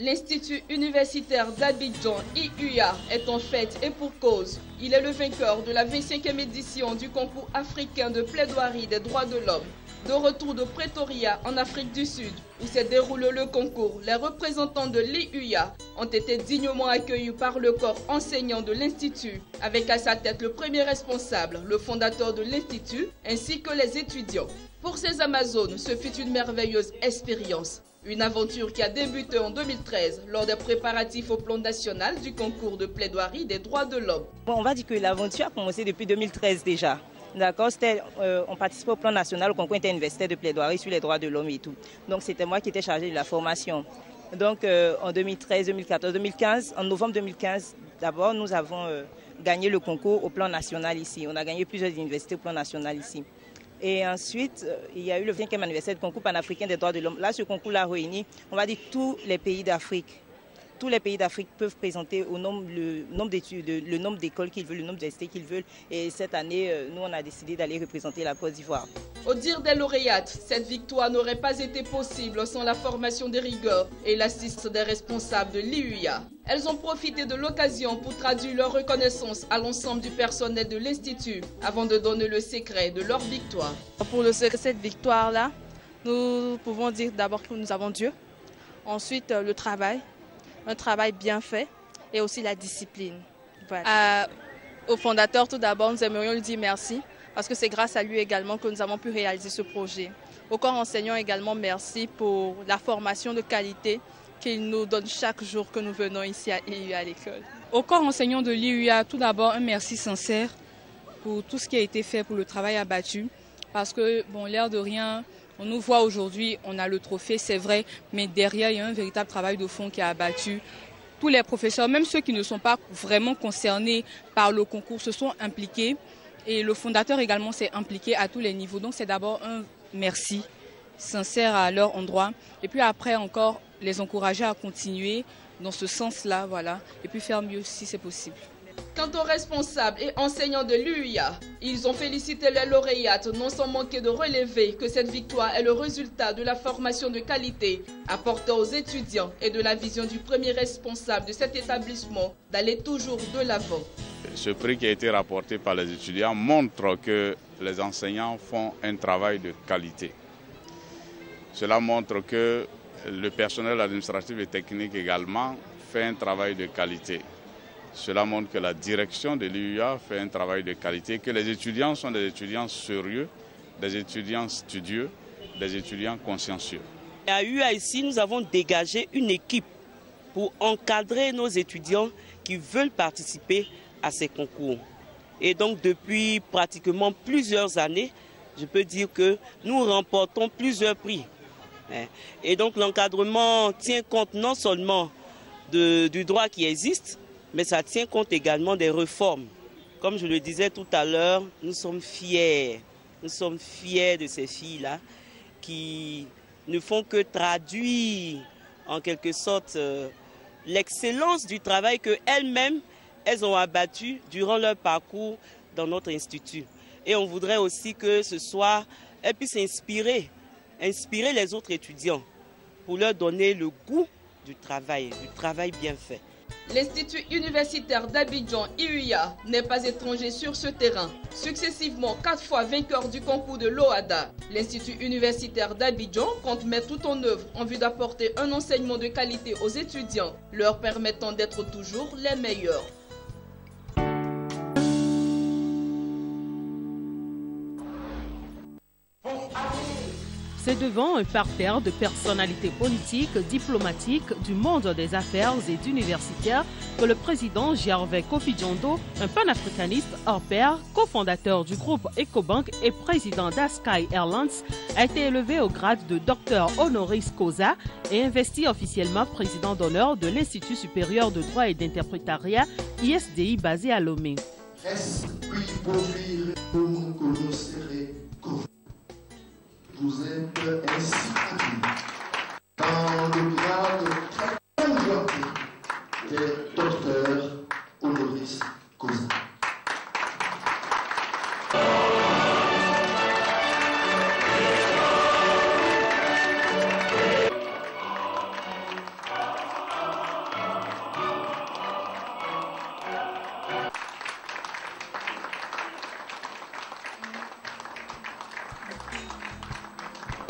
L'Institut universitaire d'Abidjan, IUA, est en fête et pour cause. Il est le vainqueur de la 25e édition du concours africain de plaidoirie des droits de l'homme. De retour de Pretoria, en Afrique du Sud, où s'est déroulé le concours, les représentants de l'IUA ont été dignement accueillis par le corps enseignant de l'Institut, avec à sa tête le premier responsable, le fondateur de l'Institut, ainsi que les étudiants. Pour ces Amazones, ce fut une merveilleuse expérience. Une aventure qui a débuté en 2013 lors des préparatifs au plan national du concours de plaidoirie des droits de l'homme. On va dire que l'aventure a commencé depuis 2013 déjà. D'accord, on participait au plan national, au concours interuniversitaire de plaidoirie sur les droits de l'homme et tout. Donc c'était moi qui étais chargée de la formation. Donc en 2013, 2014, 2015, en novembre 2015, d'abord nous avons gagné le concours au plan national ici. On a gagné plusieurs universités au plan national ici. Et ensuite, il y a eu le 20e anniversaire du concours panafricain des droits de l'homme. Là, ce concours-là réunit, on va dire, tous les pays d'Afrique. Tous les pays d'Afrique peuvent présenter le nombre d'études, le nombre d'écoles qu'ils veulent, le nombre d'universités qu'ils veulent. Et cette année, nous, on a décidé d'aller représenter la Côte d'Ivoire. Au dire des lauréates, cette victoire n'aurait pas été possible sans la formation des rigueurs et l'assistance des responsables de l'IUA. Elles ont profité de l'occasion pour traduire leur reconnaissance à l'ensemble du personnel de l'Institut avant de donner le secret de leur victoire. Pour le secret de cette victoire-là, nous pouvons dire d'abord que nous avons Dieu, ensuite le travail, un travail bien fait et aussi la discipline. Voilà. Au fondateur, tout d'abord, nous aimerions lui dire merci parce que c'est grâce à lui également que nous avons pu réaliser ce projet. Au corps enseignant également, merci pour la formation de qualité qu'il nous donne chaque jour que nous venons ici à l'IUA à l'école. Au corps enseignant de l'IUA, tout d'abord, un merci sincère pour tout ce qui a été fait pour le travail abattu. Parce que, bon, l'air de rien, on nous voit aujourd'hui, on a le trophée, c'est vrai, mais derrière, il y a un véritable travail de fond qui a abattu. Tous les professeurs, même ceux qui ne sont pas vraiment concernés par le concours, se sont impliqués. Et le fondateur également s'est impliqué à tous les niveaux. Donc c'est d'abord un merci sincère à leur endroit. Et puis après encore, les encourager à continuer dans ce sens-là, voilà. Et puis faire mieux si c'est possible. Quant aux responsables et enseignants de l'UIA, ils ont félicité les lauréates, non sans manquer de relever que cette victoire est le résultat de la formation de qualité apportée aux étudiants et de la vision du premier responsable de cet établissement d'aller toujours de l'avant. Ce prix qui a été rapporté par les étudiants montre que les enseignants font un travail de qualité. Cela montre que le personnel administratif et technique également fait un travail de qualité. Cela montre que la direction de l'IUA fait un travail de qualité, que les étudiants sont des étudiants sérieux, des étudiants studieux, des étudiants consciencieux. À l'IUA ici, nous avons dégagé une équipe pour encadrer nos étudiants qui veulent participer à ces concours. Et donc depuis pratiquement plusieurs années, je peux dire que nous remportons plusieurs prix. Et donc l'encadrement tient compte non seulement du droit qui existe, mais ça tient compte également des réformes. Comme je le disais tout à l'heure, nous sommes fiers de ces filles-là qui ne font que traduire en quelque sorte l'excellence du travail qu'elles-mêmes elles ont abattu durant leur parcours dans notre institut. Et on voudrait aussi que ce soir, elles puissent inspirer les autres étudiants pour leur donner le goût du travail bien fait. L'Institut universitaire d'Abidjan, IUA, n'est pas étranger sur ce terrain. Successivement 4 fois vainqueur du concours de l'OADA, l'Institut universitaire d'Abidjan compte mettre tout en œuvre en vue d'apporter un enseignement de qualité aux étudiants, leur permettant d'être toujours les meilleurs. C'est devant un parterre de personnalités politiques, diplomatiques, du monde des affaires et d'universitaires que le président Gervais Kofi Diondo, un panafricaniste hors pair, cofondateur du groupe Ecobank et président d'Askai Airlines, a été élevé au grade de docteur honoris causa et investi officiellement président d'honneur de l'Institut supérieur de droit et d'interprétariat ISDI basé à Lomé. Vous êtes ainsi admis dans le grade très convoité des docteurs honoris causa.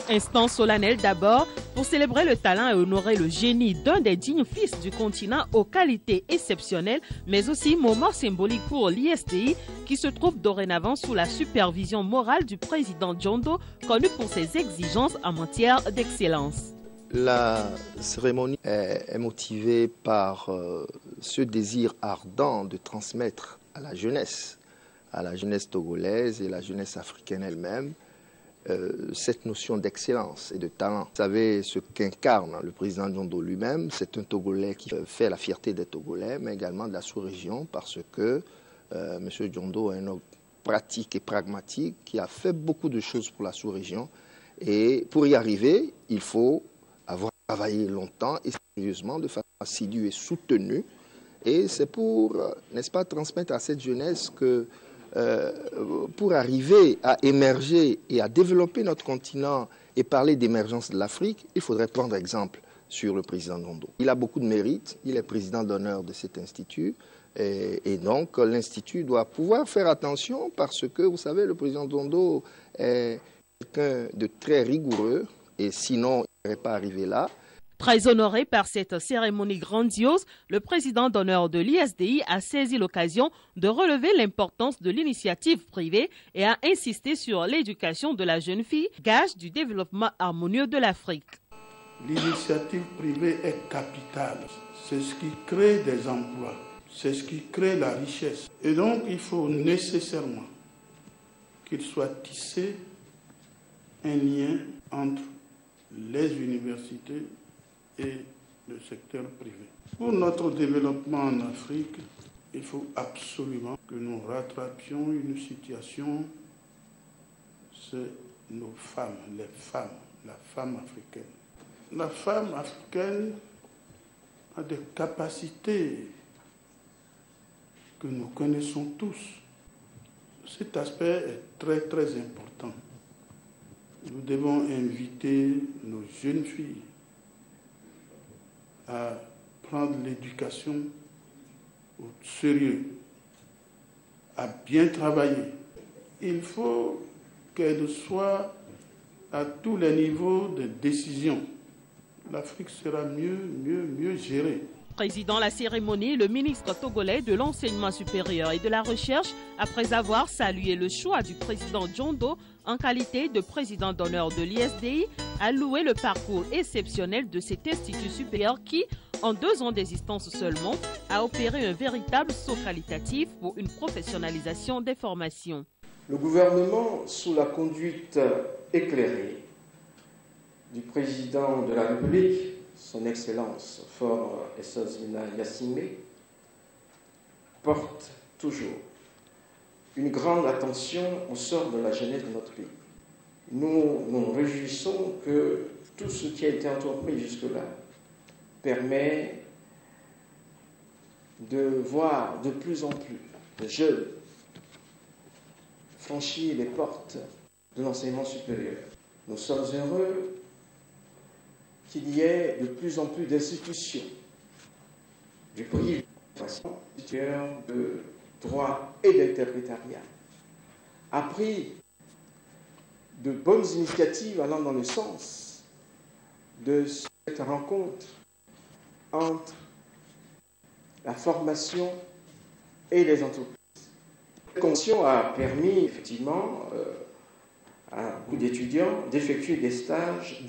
Instant solennel d'abord pour célébrer le talent et honorer le génie d'un des dignes fils du continent aux qualités exceptionnelles, mais aussi moment symbolique pour l'ISDI qui se trouve dorénavant sous la supervision morale du président Djondo, connu pour ses exigences en matière d'excellence. La cérémonie est motivée par ce désir ardent de transmettre à la jeunesse togolaise et la jeunesse africaine elle-même, cette notion d'excellence et de talent. Vous savez ce qu'incarne le président Djondo lui-même, c'est un Togolais qui fait la fierté des Togolais, mais également de la sous-région, parce que M. Djondo est un homme pratique et pragmatique qui a fait beaucoup de choses pour la sous-région. Et pour y arriver, il faut avoir travaillé longtemps et sérieusement, de façon assidue et soutenue. Et c'est pour, n'est-ce pas, transmettre à cette jeunesse que pour arriver à émerger et à développer notre continent et parler d'émergence de l'Afrique, il faudrait prendre exemple sur le président Djondo. Il a beaucoup de mérite, il est président d'honneur de cet institut et donc l'institut doit pouvoir faire attention parce que, vous savez, le président Djondo est quelqu'un de très rigoureux et sinon il n'aurait pas arrivé là. Très honoré par cette cérémonie grandiose, le président d'honneur de l'ISDI a saisi l'occasion de relever l'importance de l'initiative privée et a insisté sur l'éducation de la jeune fille, gage du développement harmonieux de l'Afrique. L'initiative privée est capitale. C'est ce qui crée des emplois, c'est ce qui crée la richesse. Et donc, il faut nécessairement qu'il soit tissé un lien entre les universités et le secteur privé. Pour notre développement en Afrique, il faut absolument que nous rattrapions une situation, c'est nos femmes, les femmes, la femme africaine. La femme africaine a des capacités que nous connaissons tous. Cet aspect est très très important. Nous devons inviter nos jeunes filles à prendre l'éducation au sérieux, à bien travailler. Il faut qu'elle soit à tous les niveaux de décision. L'Afrique sera mieux gérée. Président la cérémonie, le ministre togolais de l'enseignement supérieur et de la recherche, après avoir salué le choix du président Djondo en qualité de président d'honneur de l'ISDI, a loué le parcours exceptionnel de cet institut supérieur qui, en 2 ans d'existence seulement, a opéré un véritable saut qualitatif pour une professionnalisation des formations. Le gouvernement, sous la conduite éclairée du président de la République, son Excellence Faure Essozina Yassime, porte toujours une grande attention au sort de la jeunesse de notre pays. Nous nous réjouissons que tout ce qui a été entrepris jusque-là permet de voir de plus en plus de jeunes franchir les portes de l'enseignement supérieur. Nous sommes heureux qu'il y ait de plus en plus d'institutions du pays de droit et d'interprétariat a pris de bonnes initiatives allant dans le sens de cette rencontre entre la formation et les entreprises. Cette convention a permis effectivement à beaucoup d'étudiants d'effectuer des stages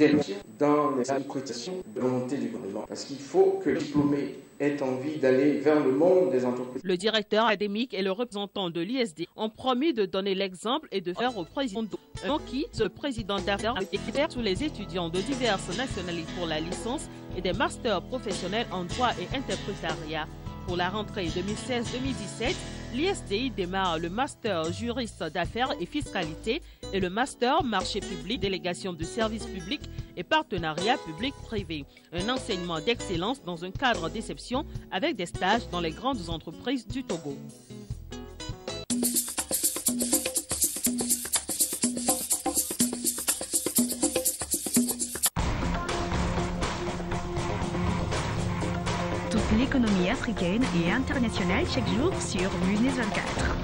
dans les interprétations de volonté du gouvernement. Parce qu'il faut que les diplômés aient envie d'aller vers le monde des entreprises. Le directeur académique et le représentant de l'ISD ont promis de donner l'exemple et de faire au président qui, ce président d'affaires, a été sous les étudiants de diverses nationalités pour la licence et des masters professionnels en droit et interprétariat. Pour la rentrée 2016-2017, l'ISDI démarre le master juriste d'affaires et fiscalité et le master marché public, délégation de services publics et partenariat public-privé. Un enseignement d'excellence dans un cadre d'exception avec des stages dans les grandes entreprises du Togo. L'économie africaine et internationale chaque jour sur Business 24.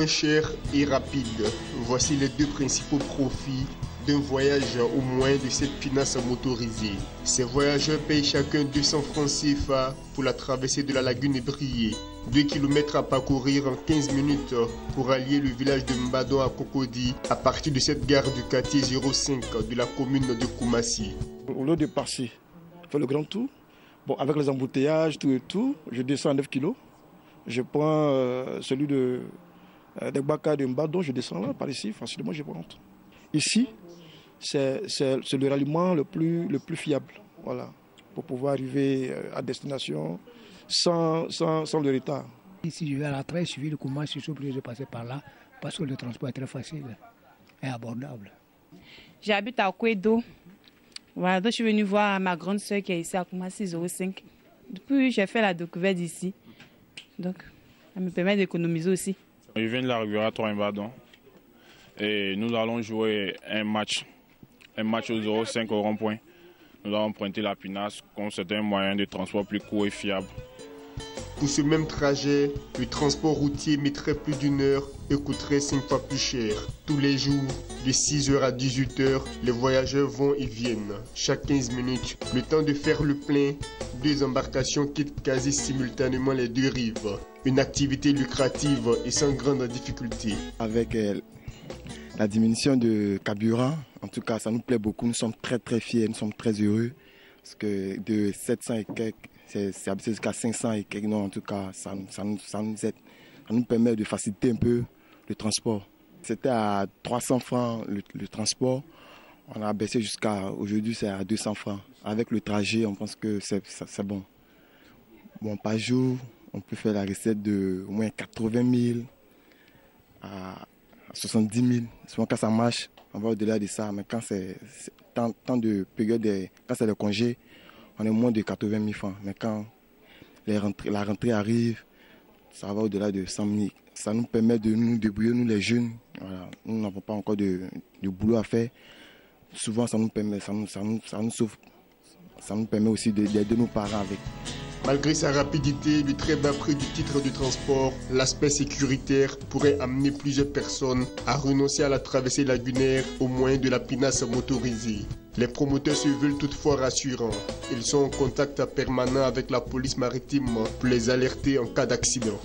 cher et rapide. Voici les deux principaux profits d'un voyage au moyen de cette finance motorisée. Ces voyageurs payent chacun 200 francs CFA pour la traversée de la lagune Brié. 2 km à parcourir en 15 minutes pour allier le village de Mbadon à Cocody à partir de cette gare du quartier 05 de la commune de Koumassi. Au lieu de passer, faire le grand tour, bon, avec les embouteillages, tout et tout, je descends à 9 kg. Je prends celui de Baka de Mbadon, je descends là, par ici, facilement je rentre. Ici, c'est le ralliement le plus fiable, voilà, pour pouvoir arriver à destination sans le retard. Si je vais à la traite, il suffit de commencer, je suis obligé de passer par là, parce que le transport est très facile et abordable. J'habite à Kouedo. Voilà, donc je suis venue voir ma grande soeur qui est ici à Koumassi 05. Depuis, j'ai fait la découverte ici. Donc, ça me permet d'économiser aussi. Je viens de la Riviera 3 Mbadon et nous allons jouer un match au 05 au rond-point. Nous allons emprunter la Pinasse comme c'est un moyen de transport plus court et fiable. Pour ce même trajet, le transport routier mettrait plus d'1 heure et coûterait 5 fois plus cher. Tous les jours, de 6h à 18h, les voyageurs vont et viennent. Chaque 15 minutes, le temps de faire le plein, 2 embarcations quittent quasi simultanément les 2 rives. Une activité lucrative et sans grande difficulté. Avec la diminution de carburant, en tout cas, ça nous plaît beaucoup. Nous sommes très très fiers, nous sommes très heureux. Parce que de 700 et quelques, c'est jusqu'à 500 et quelques. Non, en tout cas, ça nous aide. Ça nous permet de faciliter un peu le transport. C'était à 300 francs le transport. On a baissé jusqu'à aujourd'hui, c'est à 200 francs. Avec le trajet, on pense que c'est bon. Bon, par jour, on peut faire la recette de au moins 80 000 à 70 000. Souvent, quand ça marche, on va au-delà de ça. Mais quand c'est tant de période, quand c'est le congé, on est moins de 80 000 francs. Mais quand la rentrée arrive, ça va au-delà de 100 000. Ça nous permet de nous débrouiller, nous les jeunes. Voilà. Nous n'avons pas encore de boulot à faire. Souvent, ça nous permet, ça nous sauve. Ça nous permet aussi d'aider nos parents avec. Malgré sa rapidité, le très bas prix du titre de transport, l'aspect sécuritaire pourrait amener plusieurs personnes à renoncer à la traversée lagunaire au moyen de la pinasse motorisée. Les promoteurs se veulent toutefois rassurants. Ils sont en contact permanent avec la police maritime pour les alerter en cas d'accident.